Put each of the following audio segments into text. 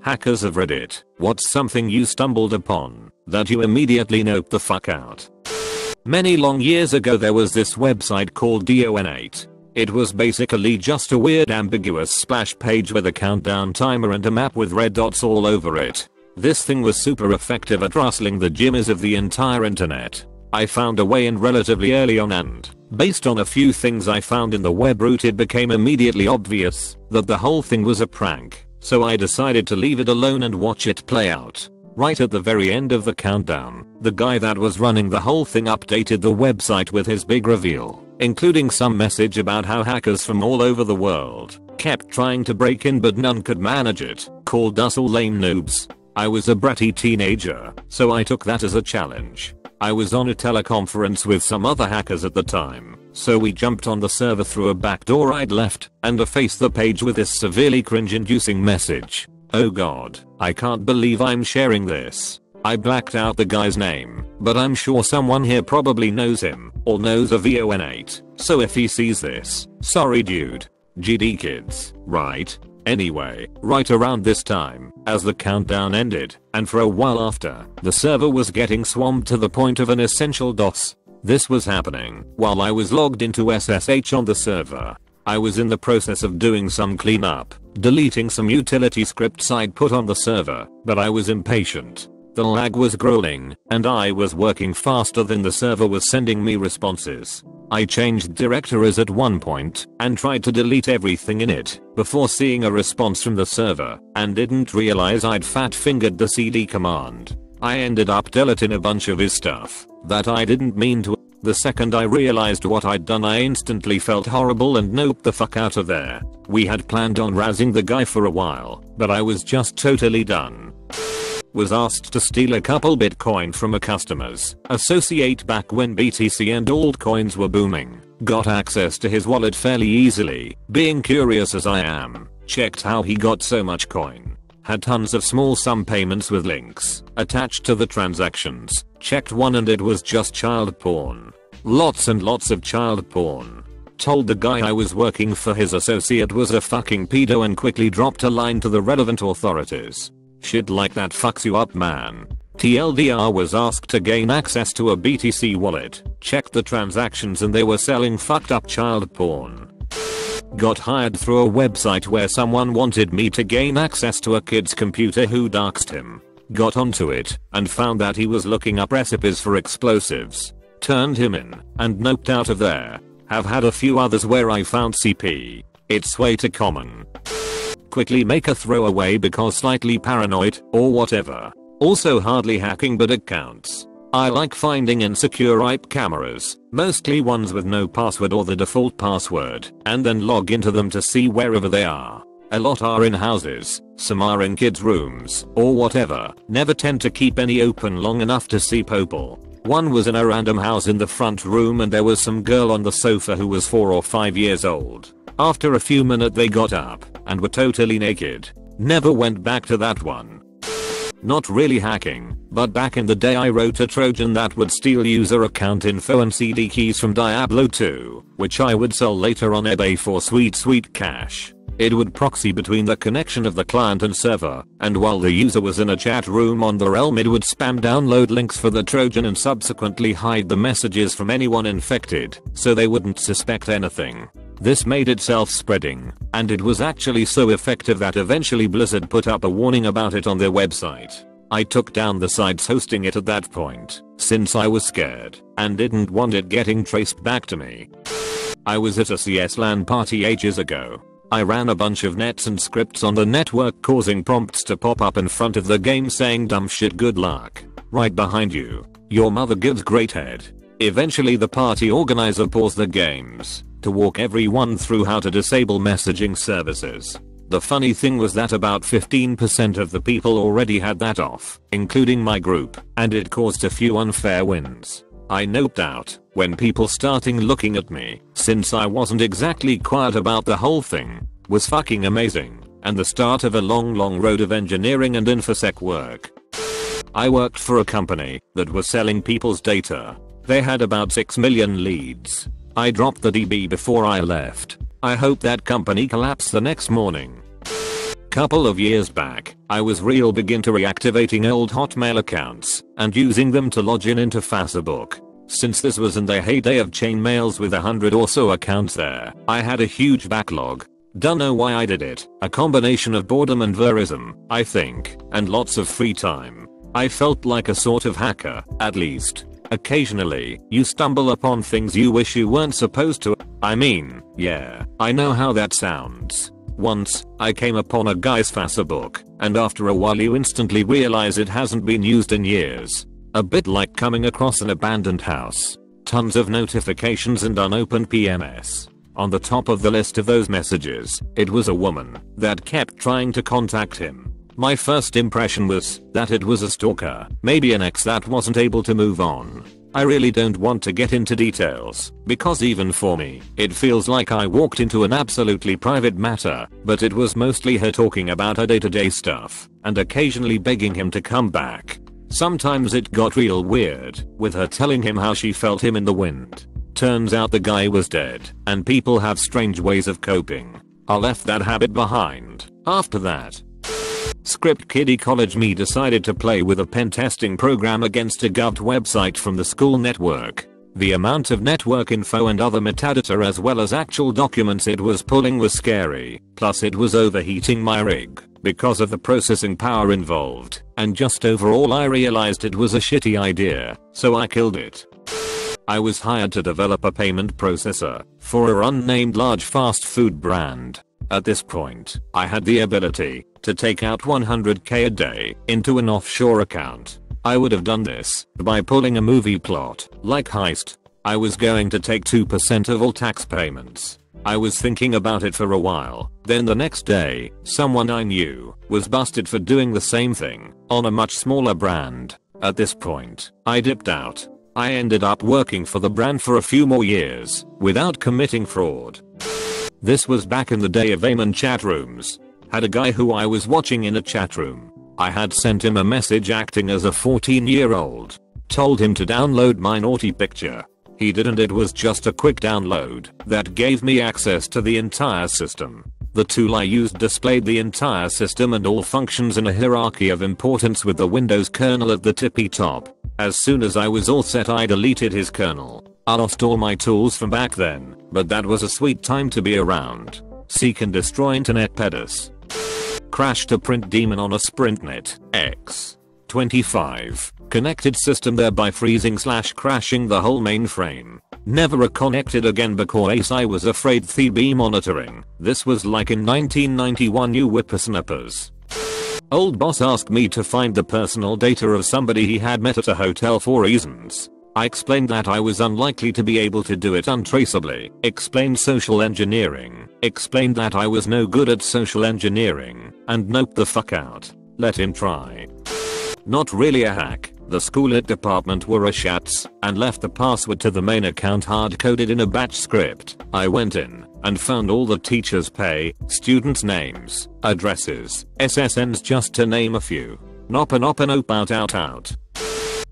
Hackers of Reddit, what's something you stumbled upon that you immediately noped the fuck out? Many long years ago there was this website called DON8. It was basically just a weird ambiguous splash page with a countdown timer and a map with red dots all over it. This thing was super effective at rustling the jimmies of the entire internet. I found a way in relatively early on and, based on a few things I found in the web root, it became immediately obvious that the whole thing was a prank. So I decided to leave it alone and watch it play out. Right at the very end of the countdown, the guy that was running the whole thing updated the website with his big reveal, including some message about how hackers from all over the world kept trying to break in but none could manage it, called us all lame noobs. I was a bratty teenager, so I took that as a challenge. I was on a teleconference with some other hackers at the time, so we jumped on the server through a back door I'd left and effaced the page with this severely cringe-inducing message. Oh god, I can't believe I'm sharing this. I blacked out the guy's name, but I'm sure someone here probably knows him or knows a VON8, so if he sees this, sorry dude. GD kids, right? Anyway, right around this time, as the countdown ended, and for a while after, the server was getting swamped to the point of an essential DOS. This was happening while I was logged into SSH on the server. I was in the process of doing some cleanup, deleting some utility scripts I'd put on the server, but I was impatient. The lag was growling, and I was working faster than the server was sending me responses. I changed directories at one point and tried to delete everything in it before seeing a response from the server and didn't realize I'd fat fingered the cd command. I ended up deleting a bunch of his stuff that I didn't mean to. The second I realized what I'd done, I instantly felt horrible and noped the fuck out of there. We had planned on razzing the guy for a while, but I was just totally done. Was asked to steal a couple Bitcoin from a customer's associate back when BTC and altcoins were booming. Got access to his wallet fairly easily, being curious as I am. Checked how he got so much coin. Had tons of small sum payments with links attached to the transactions. Checked one and it was just child porn. Lots and lots of child porn. Told the guy I was working for his associate was a fucking pedo and quickly dropped a line to the relevant authorities. Shit like that fucks you up, man. TLDR was asked to gain access to a BTC wallet. Checked the transactions and they were selling fucked up child porn. Got hired through a website where someone wanted me to gain access to a kid's computer who doxed him. Got onto it and found that he was looking up recipes for explosives. Turned him in and noped out of there. Have had a few others where I found CP. It's way too common. Quickly make a throwaway because slightly paranoid or whatever. Also hardly hacking but it counts. I like finding insecure IP cameras, mostly ones with no password or the default password, and then log into them to see wherever they are. A lot are in houses, some are in kids' rooms, or whatever. Never tend to keep any open long enough to see people. One was in a random house in the front room and there was some girl on the sofa who was 4 or 5 years old. After a few minutes they got up and were totally naked. Never went back to that one. Not really hacking, but back in the day I wrote a Trojan that would steal user account info and CD keys from Diablo 2, which I would sell later on eBay for sweet cash. It would proxy between the connection of the client and server, and while the user was in a chat room on the realm it would spam download links for the Trojan and subsequently hide the messages from anyone infected, so they wouldn't suspect anything. This made it self-spreading, and it was actually so effective that eventually Blizzard put up a warning about it on their website. I took down the sites hosting it at that point, since I was scared and didn't want it getting traced back to me. I was at a CS LAN party ages ago. I ran a bunch of nets and scripts on the network causing prompts to pop up in front of the game saying dumb shit good luck. Right behind you. Your mother gives great head. Eventually the party organizer paused the games to walk everyone through how to disable messaging services. The funny thing was that about 15% of the people already had that off, including my group, and it caused a few unfair wins. I noped out when people starting looking at me, since I wasn't exactly quiet about the whole thing. Was fucking amazing, and the start of a long road of engineering and infosec work. I worked for a company that was selling people's data. They had about 6 million leads. I dropped the DB before I left. I hope that company collapsed the next morning. Couple of years back, I was begin to reactivating old Hotmail accounts and using them to log in into Facebook. Since this was in the heyday of chain mails with 100 or so accounts there, I had a huge backlog. Don't know why I did it, a combination of boredom and verism, I think, and lots of free time. I felt like a sort of hacker, at least. Occasionally, you stumble upon things you wish you weren't supposed to. I mean, yeah, I know how that sounds. Once, I came upon a guy's Facebook, and after a while you instantly realize it hasn't been used in years. A bit like coming across an abandoned house. Tons of notifications and unopened PMS. On the top of the list of those messages, it was a woman that kept trying to contact him. My first impression was that it was a stalker, maybe an ex that wasn't able to move on. I really don't want to get into details, because even for me, it feels like I walked into an absolutely private matter, but it was mostly her talking about her day-to-day stuff, and occasionally begging him to come back. Sometimes it got real weird, with her telling him how she felt him in the wind. Turns out the guy was dead, and people have strange ways of coping. I left that habit behind. After that, Script Kiddie College me decided to play with a pen testing program against a govt website from the school network. The amount of network info and other metadata as well as actual documents it was pulling was scary, plus it was overheating my rig because of the processing power involved, and just overall I realized it was a shitty idea, so I killed it. I was hired to develop a payment processor for a unnamed large fast food brand. At this point, I had the ability to take out 100k a day into an offshore account. I would have done this by pulling a movie plot, like Heist. I was going to take 2% of all tax payments. I was thinking about it for a while, then the next day, someone I knew was busted for doing the same thing on a much smaller brand. At this point, I dipped out. I ended up working for the brand for a few more years without committing fraud. This was back in the day of AIM and chat rooms. Had a guy who I was watching in a chat room. I had sent him a message acting as a 14-year-old. Told him to download my naughty picture. He didn't. It was just a quick download that gave me access to the entire system. The tool I used displayed the entire system and all functions in a hierarchy of importance with the Windows kernel at the tippy top. As soon as I was all set, I deleted his kernel. I lost all my tools from back then, but that was a sweet time to be around. Seek and destroy internet pedis. Crashed a print daemon on a SprintNet X25 connected system, thereby freezing/crashing the whole mainframe. Never reconnected again because I was afraid they'd be monitoring. This was like in 1991, you whippersnappers. Old boss asked me to find the personal data of somebody he had met at a hotel for reasons. I explained that I was unlikely to be able to do it untraceably, explained social engineering, explained that I was no good at social engineering, and noped the fuck out. Let him try. Not really a hack. The school lit department were a shats and left the password to the main account hard-coded in a batch script. I went in and found all the teachers' pay, students' names, addresses, SSNs, just to name a few. Nope out.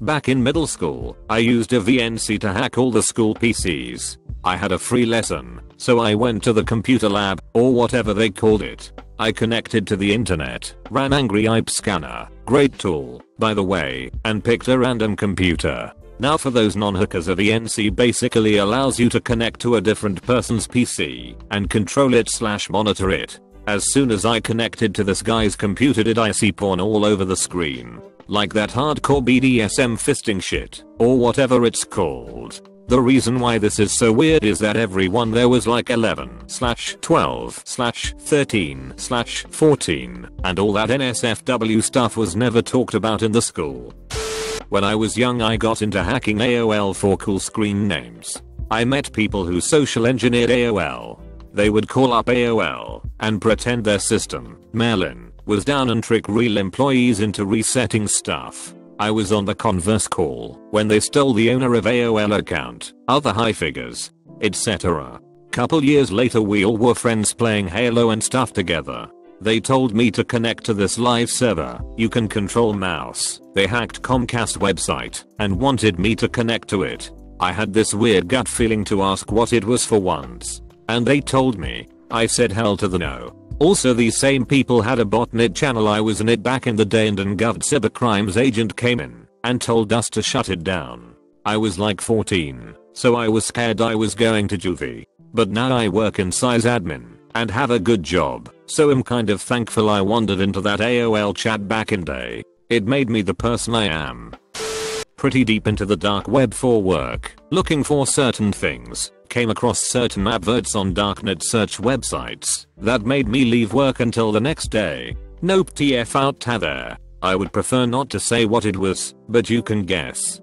Back in middle school, I used a VNC to hack all the school PCs. I had a free lesson, so I went to the computer lab, or whatever they called it. I connected to the internet, ran Angry IP Scanner, great tool, by the way, and picked a random computer. Now for those non-hackers, a VNC basically allows you to connect to a different person's PC and control it/monitor it. As soon as I connected to this guy's computer, did I see porn all over the screen. Like that hardcore BDSM fisting shit, or whatever it's called. The reason why this is so weird is that everyone there was like 11/12/13/14, and all that NSFW stuff was never talked about in the school. When I was young, I got into hacking AOL for cool screen names. I met people who social engineered AOL. They would call up AOL and pretend their system, mail-in, was down and trick real employees into resetting stuff. I was on the converse call when they stole the owner of AOL account, other high figures, etc. Couple years later, we all were friends playing Halo and stuff together. They told me to connect to this live server. You can control mouse. They hacked Comcast website and wanted me to connect to it. I had this weird gut feeling to ask what it was for once, and they told me. I said hell to the no. Also, these same people had a botnet channel. I was in it back in the day, and an govt cybercrimes agent came in and told us to shut it down. I was like 14, so I was scared I was going to juvie. But now I work in sysadmin and have a good job, so I'm kind of thankful I wandered into that AOL chat back in day. It made me the person I am. Pretty deep into the dark web for work, looking for certain things. Came across certain adverts on darknet search websites that made me leave work until the next day. Nope, TF out there. I would prefer not to say what it was, but you can guess.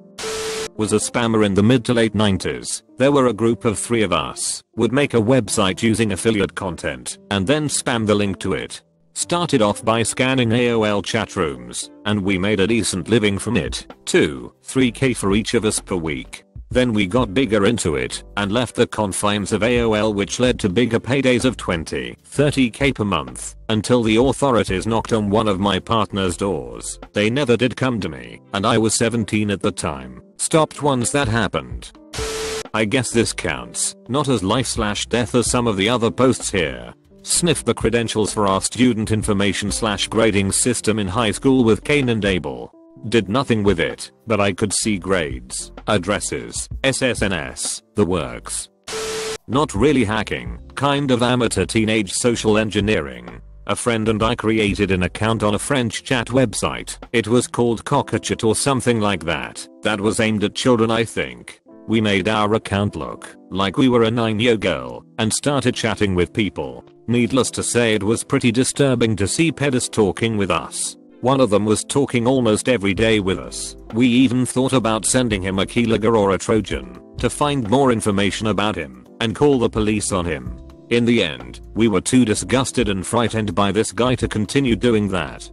Was a spammer in the mid to late 90s. There were a group of 3 of us, would make a website using affiliate content, and then spam the link to it. Started off by scanning AOL chat rooms, and we made a decent living from it. 2-3k for each of us per week. Then we got bigger into it, and left the confines of AOL, which led to bigger paydays of 20-30k per month, until the authorities knocked on one of my partner's doors. They never did come to me, and I was 17 at the time. Stopped once that happened. I guess this counts, not as life/death as some of the other posts here. Sniffed the credentials for our student information/grading system in high school with Cain and Abel. Did nothing with it, but I could see grades, addresses, SSNS, the works. Not really hacking, kind of amateur teenage social engineering. A friend and I created an account on a French chat website. It was called Cockachat or something like that. That was aimed at children, I think. We made our account look like we were a 9-year-old girl and started chatting with people. Needless to say, it was pretty disturbing to see pedos talking with us. One of them was talking almost every day with us. We even thought about sending him a keylogger or a Trojan to find more information about him and call the police on him. In the end, we were too disgusted and frightened by this guy to continue doing that.